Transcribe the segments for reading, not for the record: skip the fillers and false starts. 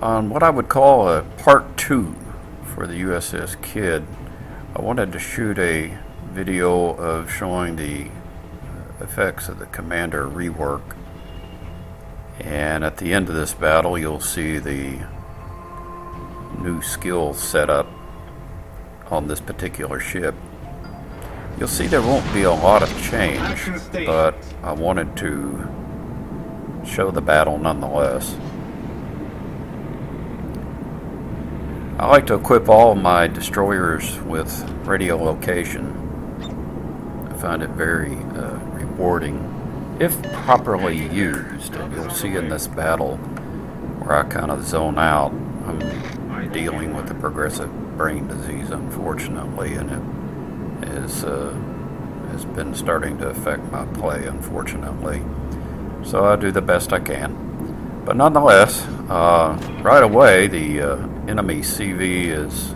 On what I would call a part 2 for the USS Kidd, I wanted to shoot a video of showing the effects of the commander rework. And at the end of this battle, you'll see the new skill setup on this particular ship. You'll see there won't be a lot of change, but I wanted to show the battle nonetheless. I like to equip all of my destroyers with radiolocation. I find it very rewarding if properly used, and you'll see in this battle where I kind of zone out. I'm dealing with a progressive brain disease, unfortunately, and it has been starting to affect my play, unfortunately. So I do the best I can. But nonetheless, right away the enemy CV is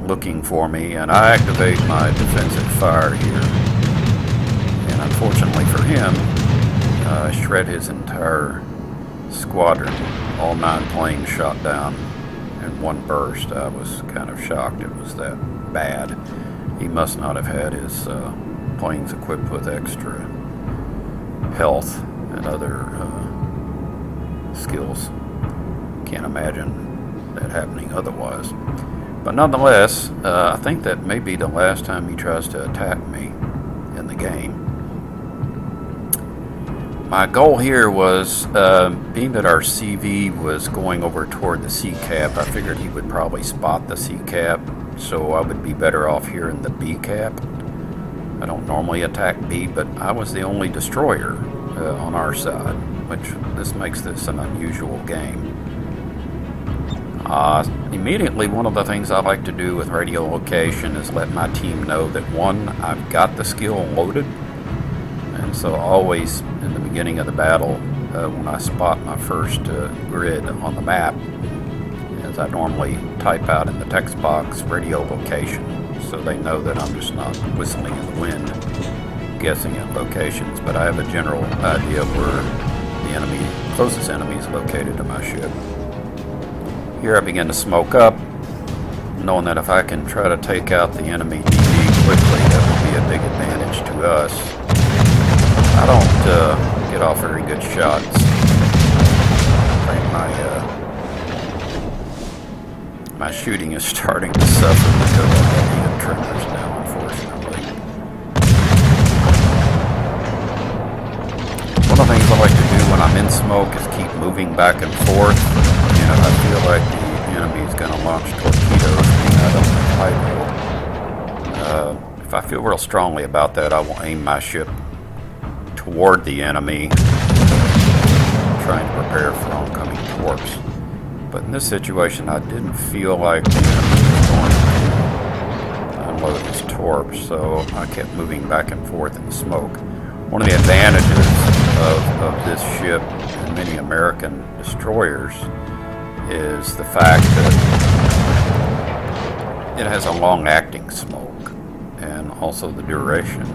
looking for me, and I activate my defensive fire here. And unfortunately for him, I shred his entire squadron. All 9 planes shot down in one burst. I was kind of shocked it was that bad. He must not have had his planes equipped with extra health and other skills. Can't imagine that happening otherwise. But nonetheless, I think that may be the last time he tries to attack me in the game. My goal here was, being that our CV was going over toward the C cap, I figured he would probably spot the C cap, so I would be better off here in the B cap. I don't normally attack B, but I was the only destroyer on our side, which this makes this an unusual game. Immediately, one of the things I like to do with radiolocation is let my team know that, one, I've got the skill loaded, and so always in the beginning of the battle, when I spot my first grid on the map, as I normally type out in the text box radiolocation, so they know that I'm just not whistling in the wind, guessing at locations, but I have a general idea of where the closest enemy is located to my ship. Here I begin to smoke up, knowing that if I can try to take out the enemy DD quickly, that will be a big advantage to us. I don't get off very good shots. I think my shooting is starting to suffer because I'm having tremors now, unfortunately. One of the things I like to do when I'm in smoke is keep moving back and forth. And if I feel like the enemy is going to launch torpedoes, if I feel real strongly about that, I will aim my ship toward the enemy, trying to prepare for oncoming torps. But in this situation, I didn't feel like the enemy was going to unload his torps, so I kept moving back and forth in the smoke. One of the advantages of this ship and many American destroyers is the fact that it has a long-acting smoke, and also the duration.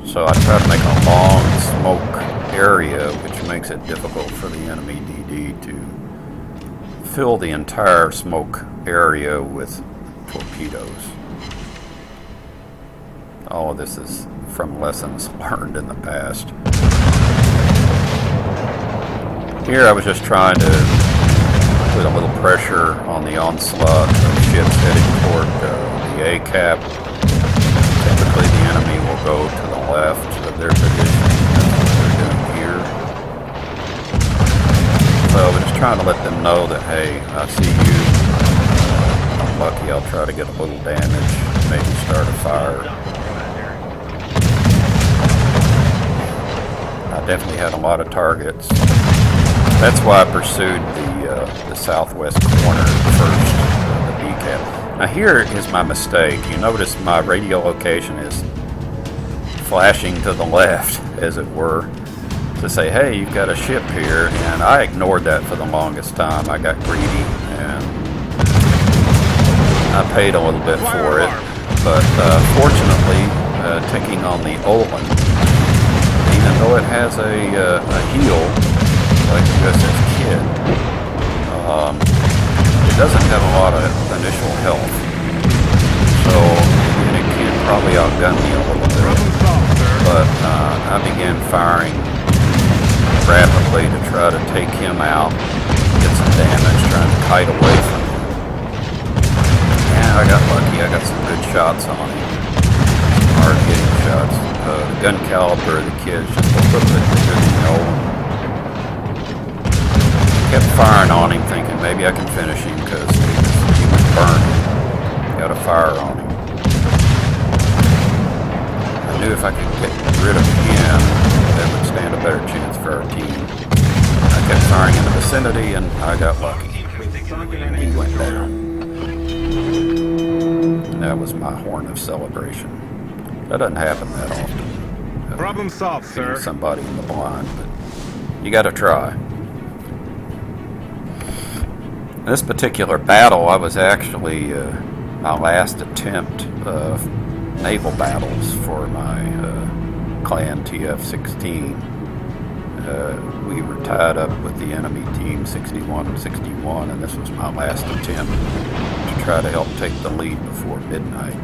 So I try to make a long smoke area, which makes it difficult for the enemy DD to fill the entire smoke area with torpedoes. All of this is from lessons learned in the past. Here I was just trying to put a little pressure on the onslaught of ships heading toward the A cap. Typically the enemy will go to the left of their position. That's what they're doing here. So we're just trying to let them know that, hey, I see you. I'm lucky, I'll try to get a little damage, maybe start a fire. I definitely had a lot of targets. That's why I pursued the southwest corner first, the B cap. Now here is my mistake. You notice my radiolocation is flashing to the left, as it were, to say, hey, you've got a ship here, and I ignored that for the longest time. I got greedy, and I paid a little bit for it, but fortunately, taking on the Olin, even though it has a heel like USS Kidd, it doesn't have a lot of initial health, so and it can probably outgun me a little bit. But I began firing rapidly to try to take him out, get some damage, trying to kite away from him. And I got lucky. I got some good shots on him, hard hitting shots. The gun caliber of the Kidd's just a little bit bigger than the old one. Kept firing on him, thinking maybe I can finish him because he was burning. Got a fire on him. I knew if I could get rid of him, that would stand a better chance for our team. I kept firing in the vicinity, and I got lucky. And he went down. And that was my horn of celebration. That doesn't happen that often. Problem solved, sir. Somebody in the blind, but you got to try. This particular battle, I was actually my last attempt of naval battles for my clan TF-16. We were tied up with the enemy team 61-61, and this was my last attempt to try to help take the lead before midnight.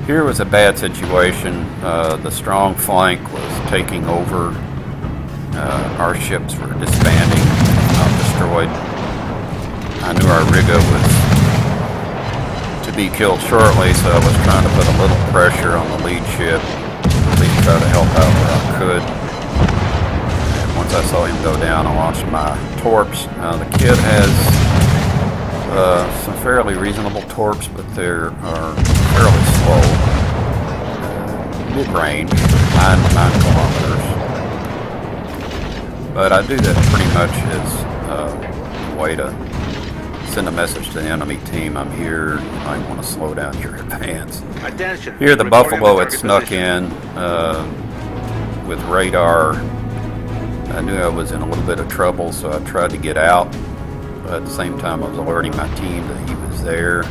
Here was a bad situation. The strong flank was taking over. Our ships were disbanding, not destroyed. I knew our Rigga was to be killed shortly, so I was trying to put a little pressure on the lead ship, at least try to help out where I could. And once I saw him go down, I launched my torps. Now the Kidd has some fairly reasonable torps, but they are fairly slow. Mid-range, 9 kilometers. But I do that pretty much as a way to send a message to the enemy team. I'm here. You might want to slow down your advance. Attention. Here, the Buffalo had snuck in with radar. I knew I was in a little bit of trouble, so I tried to get out. But at the same time, I was alerting my team that he was there.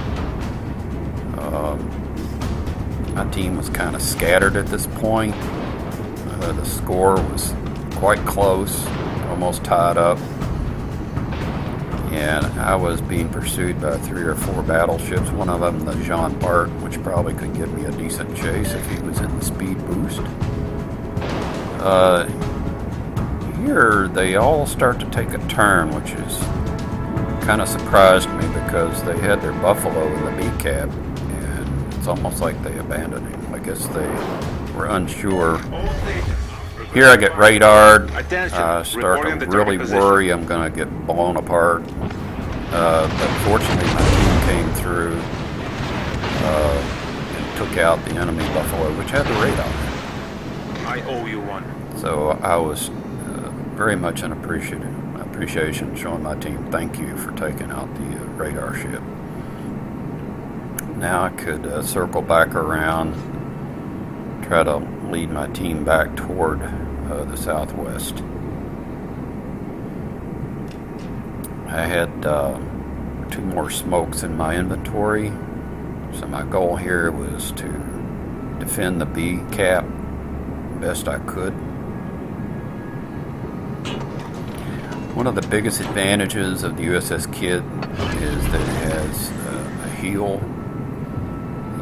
My team was kind of scattered at this point. The score was quite close, almost tied up. And I was being pursued by 3 or 4 battleships, one of them the Jean Bart, which probably could give me a decent chase if he was in the speed boost. Here they all start to take a turn, which is kind of surprised me because they had their Buffalo in the B cap, and it's almost like they abandoned him. I guess they were unsure. Here I get radared. I start to really worry I'm going to get blown apart. But fortunately my team came through and took out the enemy Buffalo, which had the radar. I owe you one. So I was very much an appreciation showing my team thank you for taking out the radar ship. Now I could circle back around, try to lead my team back toward the southwest. I had 2 more smokes in my inventory, so my goal here was to defend the B cap best I could. One of the biggest advantages of the USS Kidd is that it has a heel.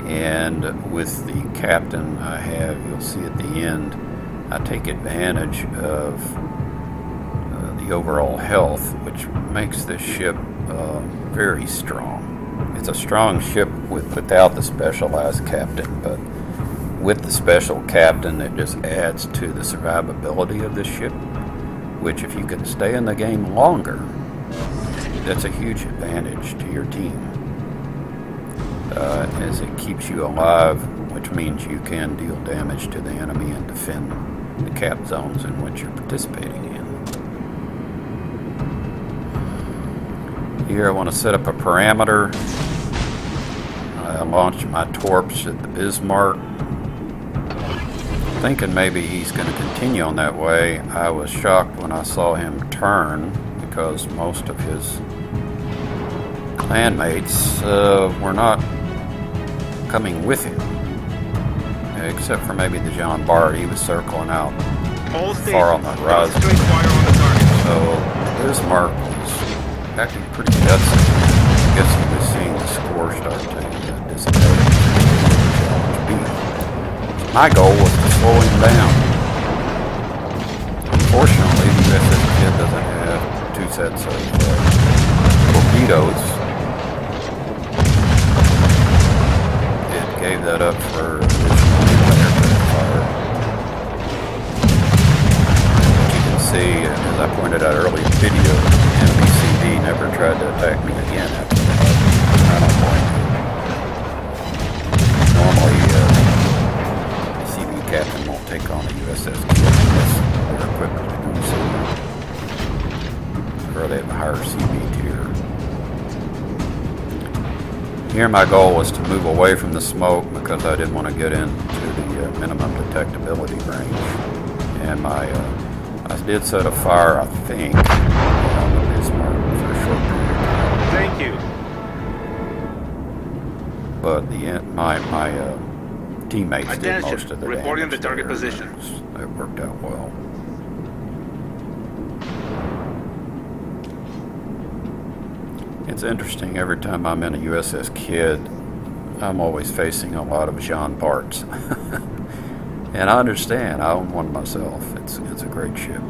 And with the captain I have, you'll see at the end, I take advantage of the overall health, which makes this ship very strong. It's a strong ship without the specialized captain, but with the special captain, it just adds to the survivability of this ship, which if you can stay in the game longer, that's a huge advantage to your team. As it keeps you alive, which means you can deal damage to the enemy and defend the cap zones in which you're participating in. Here I want to set up a parameter. I launch my torps at the Bismarck, thinking maybe he's going to continue on that way. I was shocked when I saw him turn because most of his clanmates were not coming with him, except for maybe the Jean Bart. He was circling out far on the horizon. So Bismarck was acting pretty gutsy. I guess he was seeing the score start to dissipate. Challenge B. So my goal was to slow him down. Unfortunately, the USS Kidd doesn't have 2 sets of torpedoes. It gave that up for additional aircraft fire. You can see, as I pointed out earlier in the video, MBCD never tried to attack me again after that. I don't blame him. Normally, the CB captain won't take on a USS Kidd unless they're equipped to do so, or they have a higher CB tier. Here my goal was to move away from the smoke because I didn't want to get into the minimum detectability range. And I did set a fire, I think, on the Bismarck for a short period of time. Thank you. But my teammates did Attention. most of the damage. Reporting the target there, position. It worked out well. It's interesting, every time I'm in a USS Kidd, I'm always facing a lot of Jean parts. And I understand, I own one myself. It's a great ship.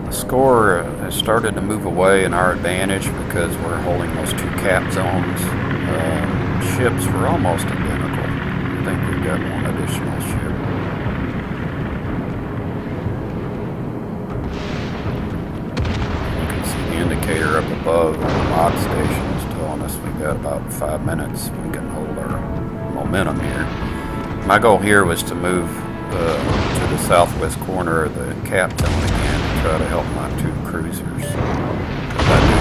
The score has started to move away in our advantage because we're holding those 2 cap zones. Ships were almost identical. I think we've got one additional ship. You can see the indicator up above on the mod station is telling us we've got about 5 minutes. We can hold our momentum here. My goal here was to move to the southwest corner of the cap zone again and try to help my 2 cruisers. I knew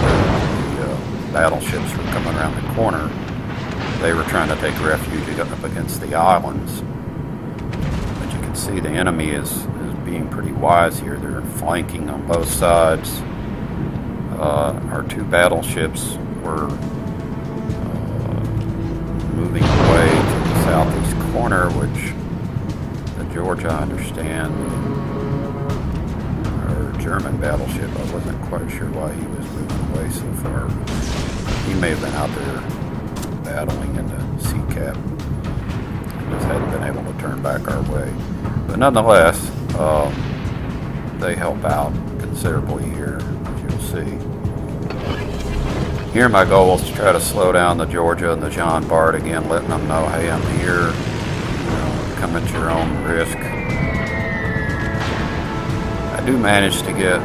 the battleships were coming around the corner. They were trying to take refuge up against the islands. But you can see the enemy is being pretty wise here. They're flanking on both sides. Our 2 battleships were moving away to the southeast corner, which the Georgia, I understand, our German battleship, I wasn't quite sure why he was moving away so far. He may have been out there battling in the sea cap. Just hadn't been able to turn back our way. But nonetheless, they help out considerably here, as you'll see. Here my goal is to try to slow down the Georgia and the Jean Bart again, letting them know, hey, I'm here. Come at your own risk. I do manage to get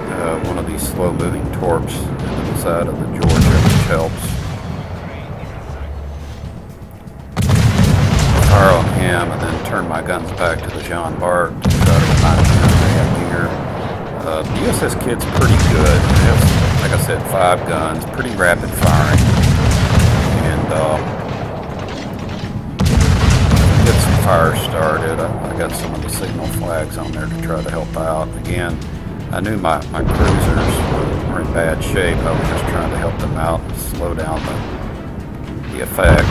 one of these slow-moving torps into the side of the Georgia, which helps. Fire on him and then turn my guns back to the Jean Bart to try to remind him they have here. The USS Kidd's pretty good. It has, like I said, 5 guns, pretty rapid firing, and get some fire started. I got some of the signal flags on there to try to help out. Again, I knew my cruisers were in bad shape. I was just trying to help them out and slow down the effect.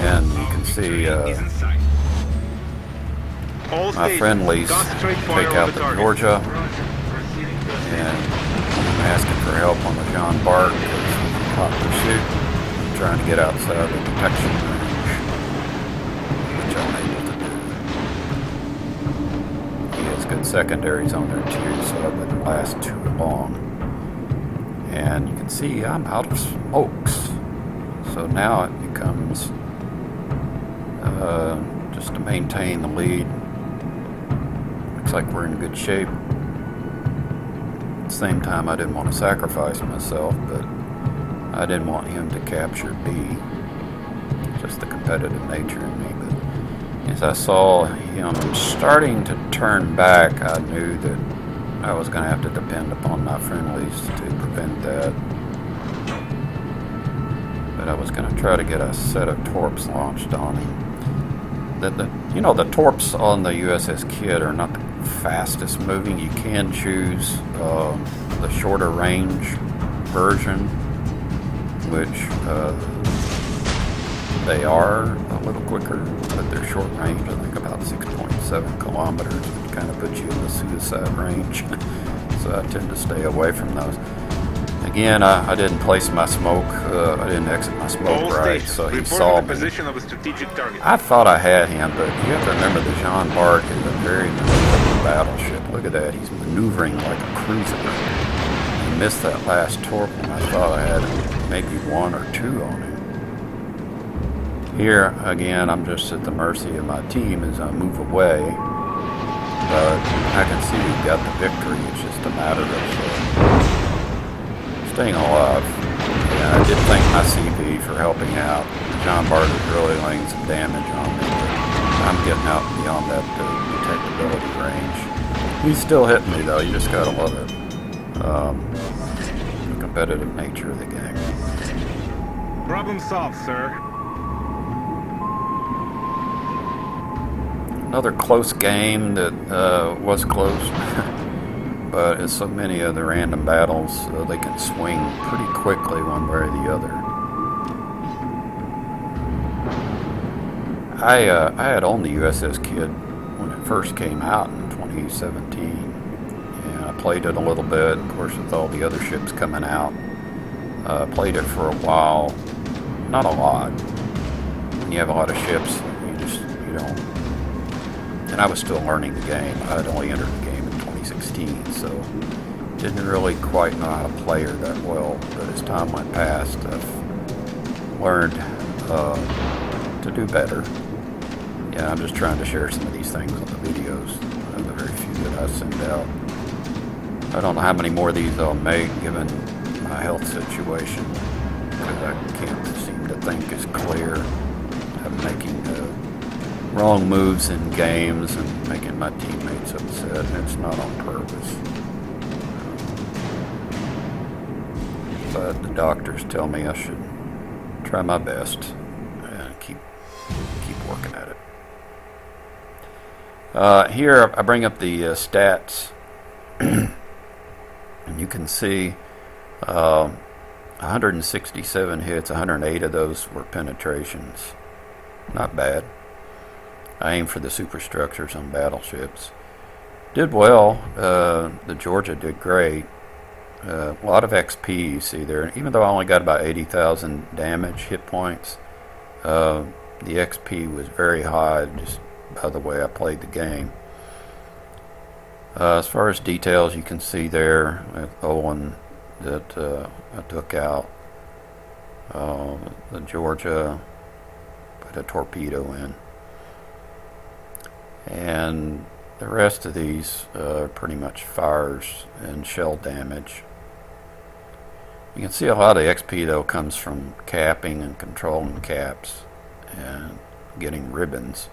And you can see my friendlies take out the Georgia, and I'm asking for help on the Jean Bart because he's in hot pursuit. I'm trying to get outside the detection range, which I'm able to do. He has good secondaries on there too, so it wouldn't last too long. And you can see I'm out of smokes, so now it becomes just to maintain the lead. Looks like we're in good shape. At the same time, I didn't want to sacrifice myself, but I didn't want him to capture B. Just the competitive nature in me. But as I saw him starting to turn back, I knew that I was going to have to depend upon my friendlies to prevent that. But I was going to try to get a set of torps launched on him. The torps on the USS Kidd are not the fastest moving. You can choose the shorter range version, which they are a little quicker, but they're short range, I think about 6.7 kilometers, which kind of puts you in the suicide range. So I tend to stay away from those. Again, I didn't place my smoke, I didn't exit my smoke All right, stations, so he reporting saw the me. position of a strategic target. I thought I had him, but you have to remember the Jean Bart is a very maneuverable battleship. Look at that, he's maneuvering like a cruiser. He missed that last torpedo, and I thought I had maybe 1 or 2 on him. Here, again, I'm just at the mercy of my team as I move away, but I can see we've got the victory. It's just a matter of staying alive. Yeah, I did thank my CP for helping out. Jean Bart is really laying some damage on me, but I'm getting out beyond that detectability range. He's still hitting me, though. You just gotta love it. The competitive nature of the game. Problem solved, sir. Another close game that was close, but as so many of the random battles, they can swing pretty quickly one way or the other. I had owned the USS Kidd when it first came out in 2017, and I played it a little bit, of course, with all the other ships coming out. Played it for a while, not a lot. When you have a lot of ships, you don't. And I was still learning the game. I had only entered the game in 2016, so didn't really quite know how to play her that well. But as time went past, I've learned to do better. Yeah, I'm just trying to share some of these things on the videos, the very few that I send out. I don't know how many more of these I'll make, given my health situation, because I can't seem to think as clear. I'm making wrong moves in games and making my teammates upset, and it's not on purpose. But the doctors tell me I should try my best and keep working at it. Here I bring up the stats, and you can see 167 hits, 108 of those were penetrations. Not bad. I aimed for the superstructures on battleships. Did well. The Georgia did great. A lot of XP you see there. Even though I only got about 80,000 damage hit points, the XP was very high just by the way I played the game. As far as details, you can see there with Owen that I took out. The Georgia put a torpedo in. And the rest of these are pretty much fires and shell damage. You can see a lot of XP though comes from capping and controlling caps and getting ribbons.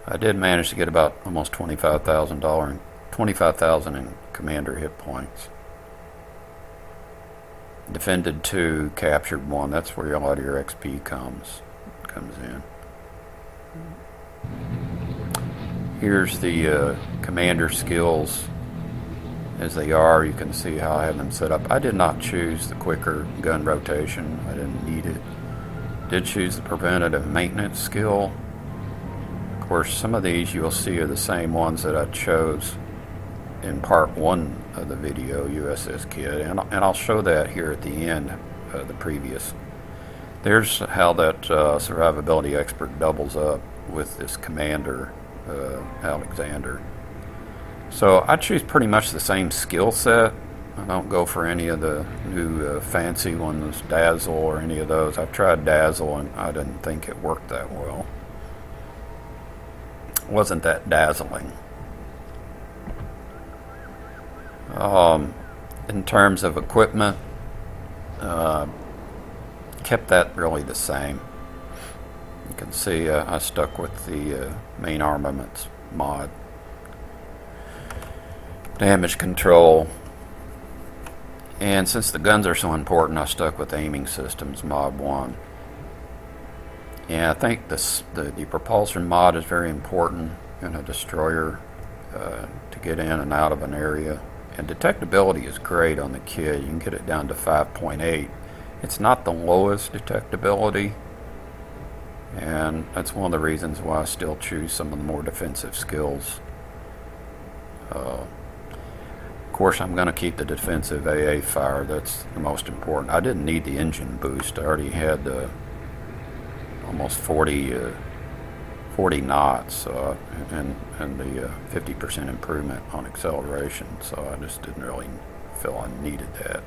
I did manage to get about almost $25,000 in commander hit points. Defended 2, captured 1. That's where a lot of your XP comes in. Here's the commander skills as they are. You can see how I have them set up. I did not choose the quicker gun rotation. I didn't need it. Did choose the preventative maintenance skill. Of course, some of these you'll see are the same ones that I chose in part 1 of the video, USS Kidd, and I'll show that here at the end of the previous. There's how that survivability expert doubles up with this commander, Alexander. So I choose pretty much the same skill set. I don't go for any of the new fancy ones, Dazzle or any of those. I've tried Dazzle and I didn't think it worked that well. It wasn't that dazzling. In terms of equipment, kept that really the same. You can see I stuck with the main armaments mod. Damage control. And since the guns are so important, I stuck with aiming systems mod 1. And I think the propulsion mod is very important in a destroyer to get in and out of an area And detectability is great on the Kidd. You can get it down to 5.8. It's not the lowest detectability, and that's one of the reasons why I still choose some of the more defensive skills. Of course, I'm going to keep the defensive AA fire. That's the most important. I didn't need the engine boost. I already had almost 40 knots and the 50% improvement on acceleration, so I just didn't really feel I needed that.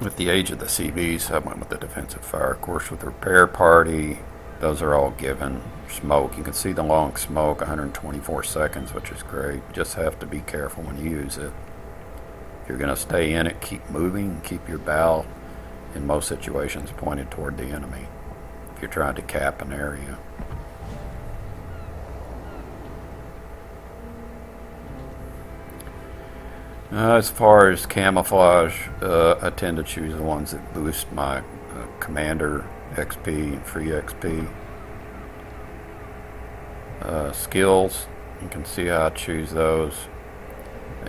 With the age of the CVs, I went with the defensive fire. Of course, with the repair party, those are all given. Smoke, you can see the long smoke, 124 seconds, which is great. Just have to be careful when you use it. If you're going to stay in it, keep moving, keep your bow in most situations pointed toward the enemy if you're trying to cap an area. As far as camouflage, I tend to choose the ones that boost my commander XP and free XP. Skills, you can see how I choose those.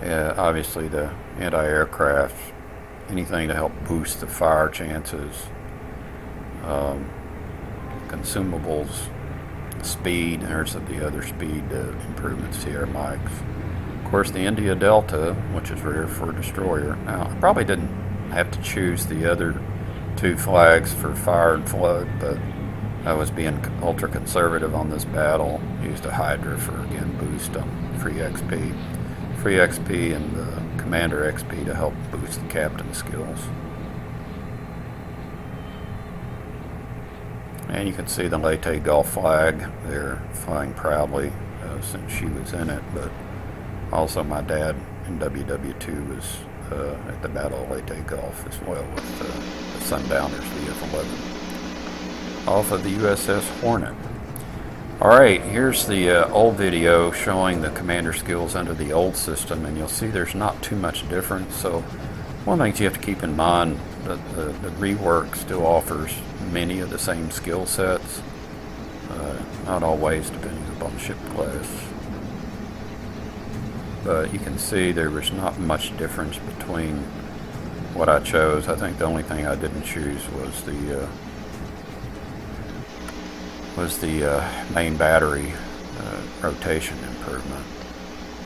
Obviously the anti-aircraft, anything to help boost the fire chances. Consumables, speed, there's the other speed improvements here, Mike's. Of course, the India Delta, which is rare for a destroyer. Now, I probably didn't have to choose the other two flags for fire and flood, but I was being ultra conservative on this battle. Used a Hydra for, again, boost on free XP. Free XP and the Commander XP to help boost the captain skills. And you can see the Leyte Gulf flag there flying proudly since she was in it, but also my dad in WW2 was at the Battle of Leyte Gulf as well with the Sundowners VF-11 off of the USS Hornet. Alright, here's the old video showing the commander skills under the old system, and you'll see there's not too much difference. So one thing you have to keep in mind, that the Rework still offers many of the same skill sets, not always depending upon the ship class. But you can see there was not much difference between what I chose. I think the only thing I didn't choose was the main battery rotation improvement.